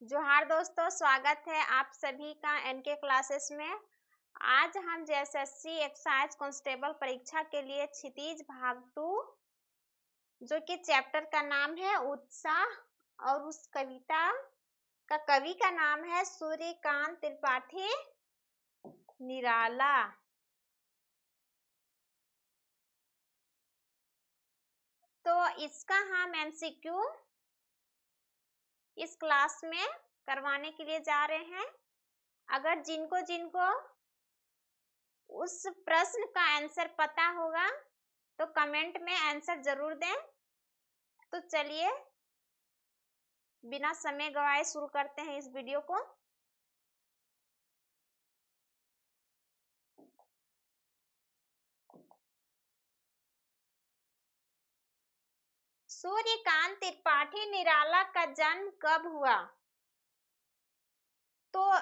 जोहार दोस्तों, स्वागत है आप सभी का एनके क्लासेस में। आज हम जेएसएससी एक्साइज कांस्टेबल परीक्षा के लिए क्षितिज भाग 2 जो कि चैप्टर का नाम है उत्साह और उस कविता का कवि का नाम है सूर्यकांत त्रिपाठी निराला। तो इसका हम एमसीक्यू इस क्लास में करवाने के लिए जा रहे हैं। अगर जिनको उस प्रश्न का आंसर पता होगा तो कमेंट में आंसर जरूर दें। तो चलिए बिना समय गवाए शुरू करते हैं इस वीडियो को। सूर्यकांत त्रिपाठी निराला का जन्म कब हुआ? तो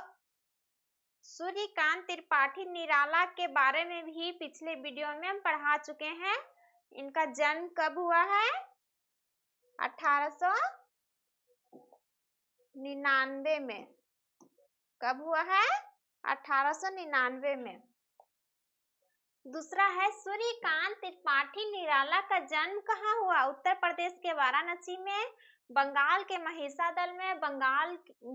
सूर्यकांत त्रिपाठी निराला के बारे में भी पिछले वीडियो में हम पढ़ा चुके हैं। इनका जन्म कब हुआ है? 1899 में। कब हुआ है? 1899 में। दूसरा है सूर्यकांत त्रिपाठी निराला का जन्म कहाँ हुआ? उत्तर प्रदेश के वाराणसी में, बंगाल के महिसादल में,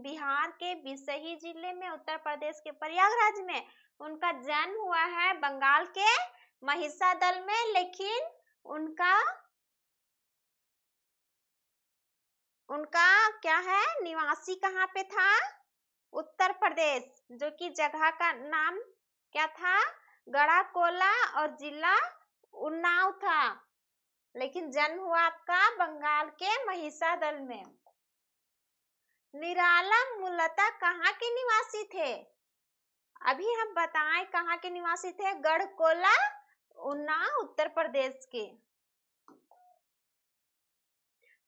बिहार के बिसही जिले में, उत्तर प्रदेश के प्रयागराज में। उनका जन्म हुआ है बंगाल के महिसादल में, लेकिन उनका क्या है, निवासी कहाँ पे था? उत्तर प्रदेश, जो कि जगह का नाम क्या था? गढ़ाकोला और जिला उन्नाव था। लेकिन जन्म हुआ आपका बंगाल के महिसादल में। निराला मूलतः कहाँ के निवासी थे? अभी हम बताएं कहाँ के निवासी थे। गढ़कोला उन्नाव उत्तर प्रदेश के।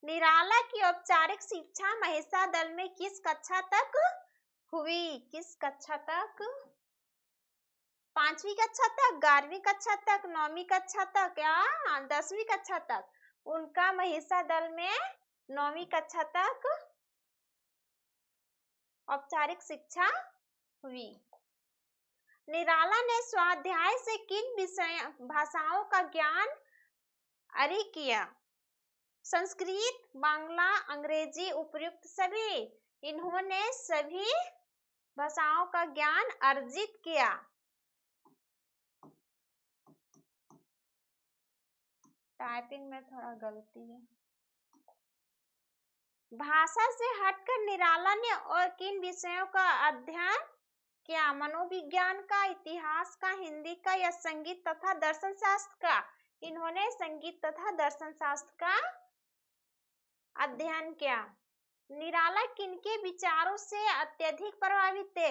निराला की औपचारिक शिक्षा महिसादल में किस कक्षा तक हुई? किस कक्षा तक? 5वीं कक्षा तक, 11वीं कक्षा तक, 9वीं कक्षा तक या 10वीं कक्षा तक? उनका महिसादल में 9वीं कक्षा तक औपचारिक शिक्षा हुई। निराला ने स्वाध्याय से किन भाषाओं का ज्ञान अर्जित किया? संस्कृत, बांग्ला, अंग्रेजी, उपर्युक्त सभी। इन्होंने सभी भाषाओं का ज्ञान अर्जित किया। टाइपिंग में थोड़ा गलती है। भाषा से हटकर निराला ने और किन विषयों का अध्ययन किया? मनोविज्ञान का, इतिहास का, हिंदी का या संगीत तथा दर्शन शास्त्र का? इन्होंने संगीत तथा दर्शन शास्त्र का अध्ययन किया। निराला किनके विचारों से अत्यधिक प्रभावित थे?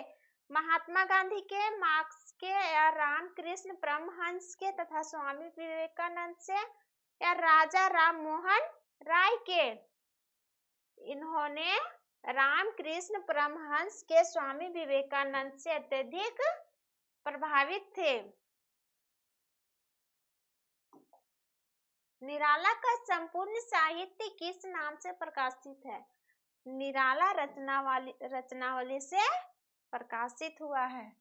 महात्मा गांधी के, मार्क्स के या रामकृष्ण परमहंस के तथा स्वामी विवेकानंद से या राजा राम मोहन राय के? इन्होंने रामकृष्ण परमहंस के, स्वामी विवेकानंद से अत्यधिक प्रभावित थे। निराला का संपूर्ण साहित्य किस नाम से प्रकाशित है? निराला रचनावली से प्रकाशित हुआ है।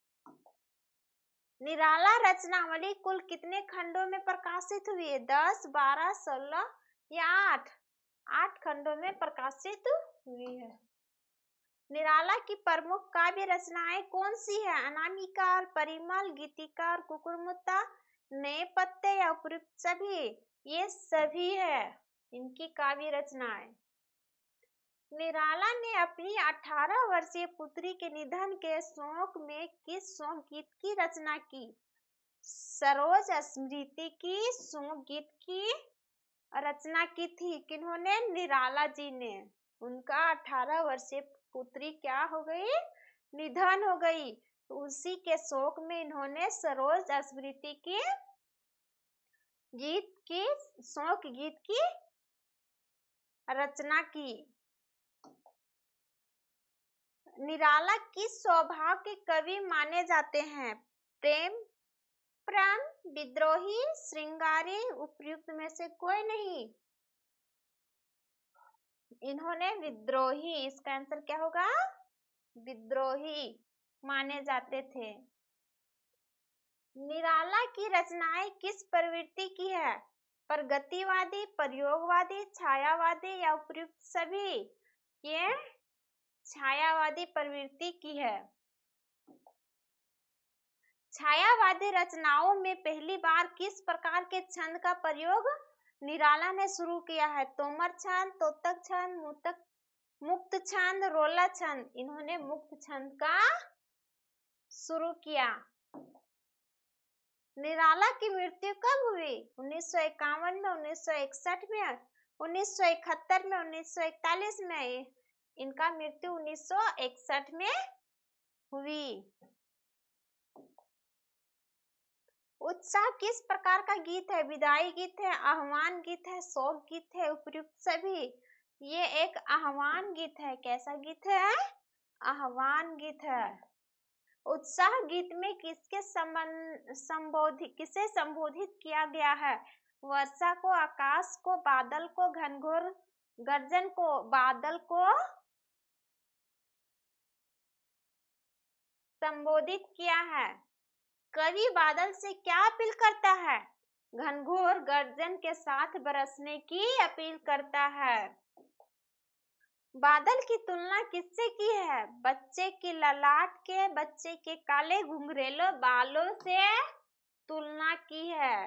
निराला रचनावली कुल कितने खंडों में प्रकाशित हुई है? 10, 12, 16 या 8 खंडों में प्रकाशित हुई है। निराला की प्रमुख काव्य रचनाएं कौन सी है? अनामिका, परिमल, गीतिका, कुकुरमुत्ता, नेपथ्य या उपर्युक्त सभी? ये सभी है इनकी काव्य रचनाएं। निराला ने अपनी 18 वर्षीय पुत्री के निधन के शोक में किस शोक गीत की रचना की? सरोज स्मृति की शोक गीत की रचना की थी। किन्होंने? निराला जी ने। उनका 18 वर्षीय पुत्री क्या हो गई? निधन हो गई। तो उसी के शोक में इन्होंने सरोज स्मृति की शोक गीत की रचना की। निराला किस स्वभाव के कवि माने जाते हैं? प्रेम, विद्रोही, श्रृंगारी, उपर्युक्त में से कोई नहीं। इन्होंने विद्रोही, इसका आंसर क्या होगा? विद्रोही माने जाते थे। निराला की रचनाएं किस प्रवृत्ति की है? प्रगतिवादी, प्रयोगवादी, छायावादी या उपयुक्त सभी? ये छायावादी प्रवृत्ति की है। छायावादी रचनाओं में पहली बार किस प्रकार के छंद का प्रयोग निराला ने शुरू किया है? तोमर छंद, तोतक छंद, मुक्त छंद, रोला छंद। इन्होंने मुक्त छंद का शुरू किया। निराला की मृत्यु कब हुई? 1951 में, 1961 में, 1971 में, 1941 में। इनका मृत्यु 1961 में हुई। उत्साह किस प्रकार का गीत है? विदाई गीत है, आह्वान गीत है, शोक गीत है, उपयुक्त सभी? ये एक आह्वान गीत है। कैसा गीत है? आह्वान गीत है। उत्साह गीत में किसे संबोधित किया गया है? वर्षा को, आकाश को, बादल को, घनघोर गर्जन को? बादल को संबोधित किया है। कवि बादल से क्या अपील करता है? घनघोर गर्जन के साथ बरसने की अपील करता है। बादल की तुलना किससे की है? बच्चे की ललाट के, बच्चे के काले घुंघरेले बालों से तुलना की है।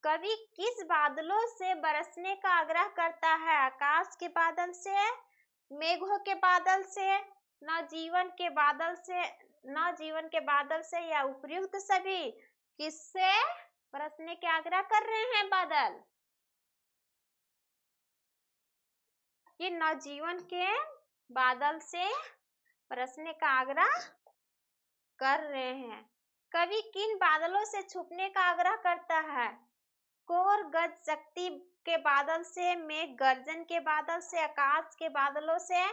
कवि किस बादलों से बरसने का आग्रह करता है? आकाश के बादल से, मेघों के बादल से, नवजीवन के बादल से, नवजीवन के बादल से या उपयुक्त सभी? किससे बरसने के आग्रह कर रहे हैं बादल? ये नवजीवन के बादल से बरसने का आग्रह कर रहे हैं। कवि किन बादलों से छुपने का आग्रह करता है? कोर गज शक्ति के बादल से, मेघ गर्जन के बादल से, आकाश के बादलों से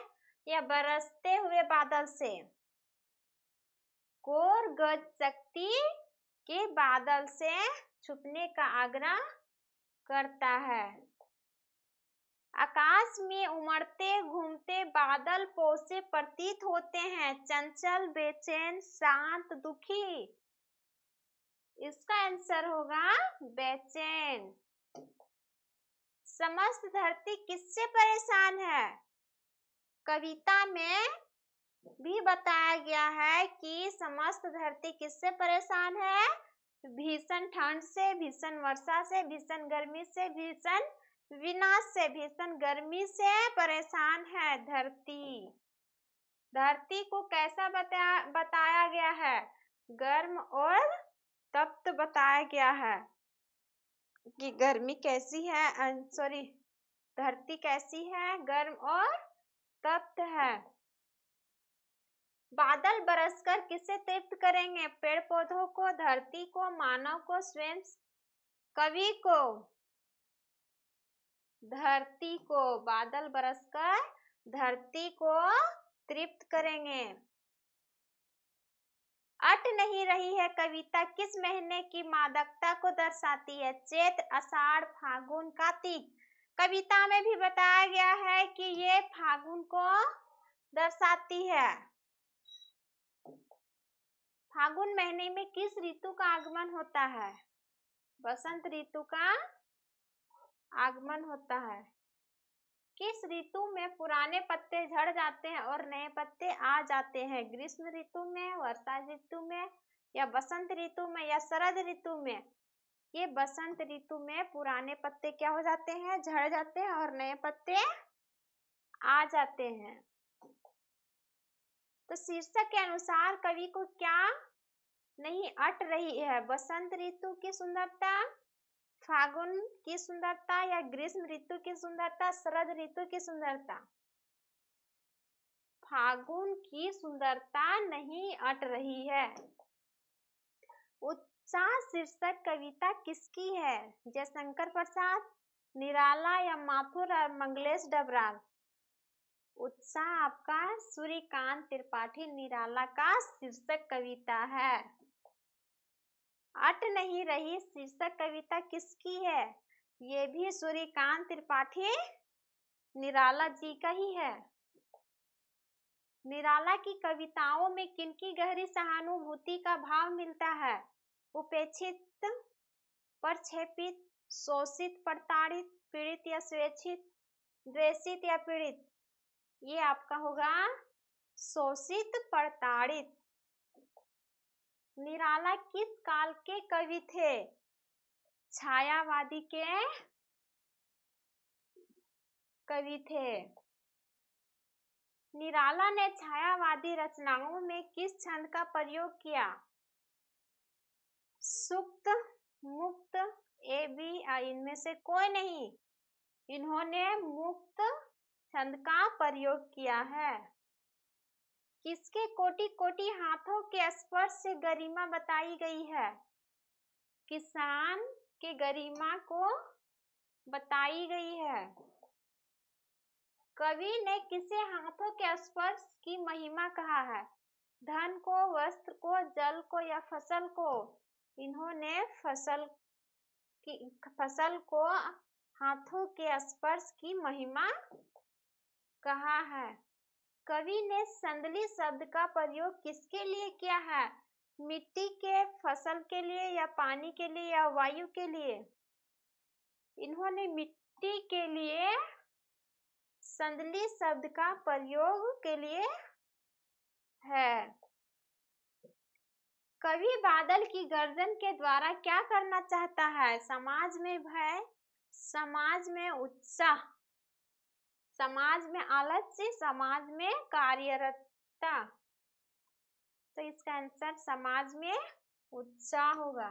या बरसते हुए बादल से? कोर गज शक्ति के बादल से छुपने का आग्रह करता है। आकाश में उमड़ते घूमते बादल पोसे प्रतीत होते हैं? चंचल, बेचैन, शांत, दुखी? इसका आंसर होगा बेचैन। समस्त धरती किससे परेशान है? कविता में भी बताया गया है कि समस्त धरती किससे परेशान है? भीषण ठंड से, भीषण वर्षा से, भीषण गर्मी से, भीषण विनाश से। भीषण गर्मी से परेशान है धरती। धरती को कैसा बताया गया है? गर्म और तप्त बताया गया है कि गर्मी कैसी है, सॉरी, धरती कैसी है? गर्म और तप्त है। बादल बरसकर किसे तृप्त करेंगे? पेड़ पौधों को, धरती को, मानव को, स्वयं? कवि को। धरती को। बादल बरसकर धरती को तृप्त करेंगे। अट नहीं रही है कविता किस महीने की मादकता को दर्शाती है? चैत, आषाढ़, फागुन, कार्तिक? कविता में भी बताया गया है कि ये फागुन को दर्शाती है। फागुन महीने में किस ऋतु का आगमन होता है? बसंत ऋतु का आगमन होता है। किस ऋतु में पुराने पत्ते झड़ जाते हैं और नए पत्ते आ जाते हैं? ग्रीष्म ऋतु में, वर्षा ऋतु में या बसंत ऋतु में या शरद ऋतु में? ये बसंत ऋतु में पुराने पत्ते क्या हो जाते हैं? झड़ जाते हैं और नए पत्ते आ जाते हैं। तो शीर्षक के अनुसार कवि को क्या नहीं अट रही है? बसंत ऋतु की सुंदरता, फागुन की सुंदरता या ग्रीष्म ऋतु की सुंदरता, शरद ऋतु की सुंदरता? फागुन की सुंदरता नहीं अट रही है। उत्साह शीर्षक कविता किसकी है? जयशंकर प्रसाद, निराला या माथुर और मंगलेश डबराल? उत्साह आपका सूर्यकांत त्रिपाठी निराला का शीर्षक कविता है। अट नहीं रही शीर्षक कविता किसकी है? ये भी सूर्यकांत त्रिपाठी निराला जी का ही है। निराला की कविताओं में किनकी गहरी सहानुभूति का भाव मिलता है? उपेक्षित, प्रक्षेपित, शोषित, प्रताड़ित, पीड़ित या स्वेच्छित, द्वेषित या पीड़ित? ये आपका होगा शोषित, प्रताड़ित। निराला किस काल के कवि थे? छायावादी के कवि थे। निराला ने छायावादी रचनाओं में किस छंद का प्रयोग किया? सुप्त, मुक्त, ए बी इनमें से कोई नहीं। इन्होंने मुक्त छंद का प्रयोग किया है। किसके कोटि कोटि हाथों के स्पर्श से गरिमा बताई गई है? किसान के गरिमा को बताई गई है। कवि ने किसे हाथों के स्पर्श की महिमा कहा है? धन को, वस्त्र को, जल को या फसल को? इन्होंने फसल को हाथों के स्पर्श की महिमा कहा है। कवि ने संदली शब्द का प्रयोग किसके लिए किया है? मिट्टी के, फसल के लिए या पानी के लिए या वायु के लिए? इन्होंने मिट्टी के लिए संदली शब्द का प्रयोग के लिए है। कवि बादल की गर्जन के द्वारा क्या करना चाहता है? समाज में भय, समाज में उत्साह, समाज में आलस्य, समाज में कार्यरतता। तो इसका आंसर समाज में उत्साह होगा।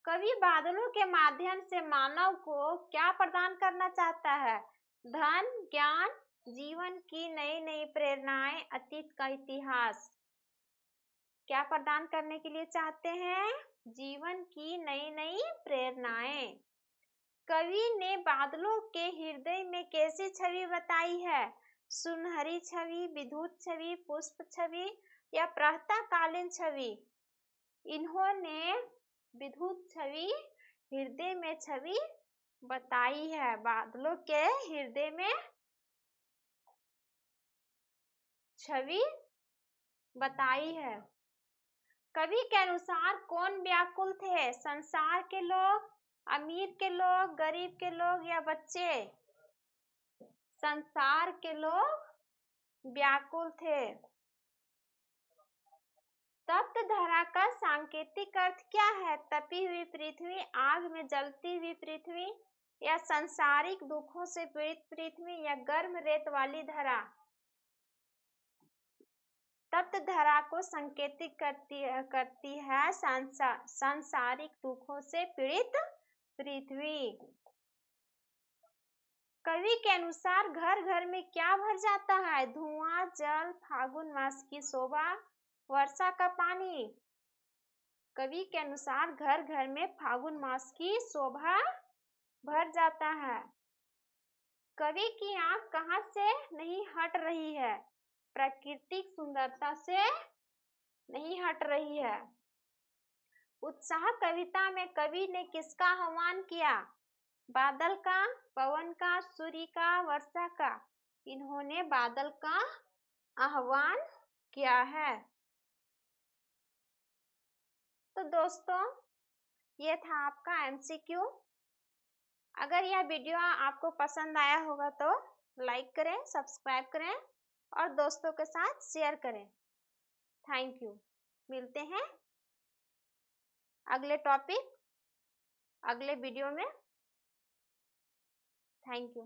कवि बादलों के माध्यम से मानव को क्या प्रदान करना चाहता है? धन, ज्ञान, जीवन की नई नई प्रेरणाएं, अतीत का इतिहास। क्या प्रदान करने के लिए चाहते हैं? जीवन की नई नई प्रेरणाएं। कवि ने बादलों के हृदय में कैसी छवि बताई है? सुनहरी छवि, विद्युत छवि, पुष्प छवि या प्रातःकालीन छवि? इन्होंने विद्युत छवि, हृदय में छवि बताई है। बादलों के हृदय में छवि बताई है। कवि के अनुसार कौन व्याकुल थे? संसार के लोग, अमीर के लोग, गरीब के लोग या बच्चे? संसार के लोग व्याकुल थे। तप्त धरा का सांकेतिक अर्थ क्या है? तपी हुई पृथ्वी, आग में जलती हुई पृथ्वी या सांसारिक दुखों से पीड़ित पृथ्वी या गर्म रेत वाली धरा? तप्त धरा को संकेतित करती है सांसारिक दुखों से पीड़ित पृथ्वी। कवि के अनुसार घर घर में क्या भर जाता है? धुआं, जल, फागुन मास की शोभा, वर्षा का पानी? कवि के अनुसार घर घर में फागुन मास की शोभा भर जाता है। कवि की आंख कहां से नहीं हट रही है? प्राकृतिक सुंदरता से नहीं हट रही है। उत्साह कविता में कवि ने किसका आह्वान किया? बादल का, पवन का, सूर्य का, वर्षा का? इन्होंने बादल का आह्वान किया है। तो दोस्तों, ये था आपका एमसीक्यू। अगर यह वीडियो आपको पसंद आया होगा तो लाइक करें, सब्सक्राइब करें और दोस्तों के साथ शेयर करें। Thank you. मिलते हैं अगले टॉपिक, अगले वीडियो में। Thank you.